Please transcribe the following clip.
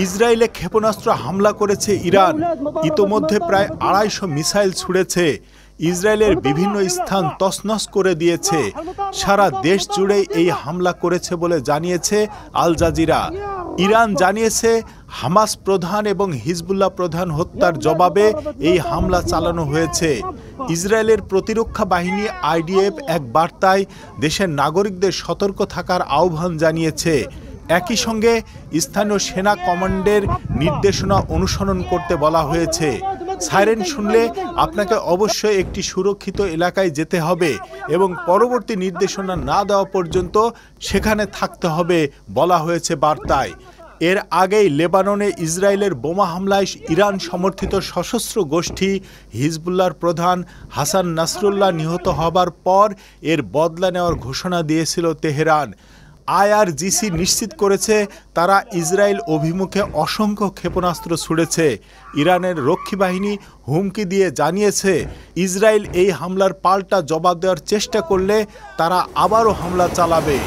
ইসরায়েলে ক্ষেপণাস্ত্র হামলা করেছে ইরান। ইতোমধ্যে প্রায় ২৫০ মিসাইল ছুড়েছে। ইসরায়েলের বিভিন্ন স্থান তছনছ করে দিয়েছে। সারা দেশ জুড়ে এই হামলা করেছে বলে জানিয়েছে আল জাজিরা। ইরান জানিয়েছে হামাস প্রধান এবং হিজবুল্লাহ প্রধান হত্যার জবাবে এই হামলা চালানো হয়েছে। ইসরায়েলের প্রতিরক্ষা বাহিনী আইডিএফ এক বার্তায় দেশের নাগরিকদের সতর্ক থাকার আহ্বান জানিয়েছে। একই সঙ্গে স্থানীয় সেনা কমান্ডের নির্দেশনা অনুসরণ করতে বলা হয়েছে। সাইরেন শুনলে আপনাকে অবশ্যই একটি সুরক্ষিত এলাকায় যেতে হবে এবং পরবর্তী নির্দেশনা না দেওয়া পর্যন্ত সেখানে থাকতে হবে বলা হয়েছে বার্তায়। এর আগেই লেবাননে ইসরায়েলের বোমা হামলায় ইরান সমর্থিত সশস্ত্র গোষ্ঠী হিজবুল্লাহর প্রধান হাসান নাসরুল্লাহ নিহত হবার পর এর বদলা নেওয়ার ঘোষণা দিয়েছিল তেহরান। আইআরজিসি নিশ্চিত করেছে তারা ইসরায়েল অভিমুখে অসংখ্য ক্ষেপণাস্ত্র ছুড়েছে। ইরানের রক্ষী বাহিনী হুমকি দিয়ে জানিয়েছে ইসরায়েল এই হামলার পাল্টা জবাব দেওয়ার চেষ্টা করলে তারা আবারও হামলা চালাবে।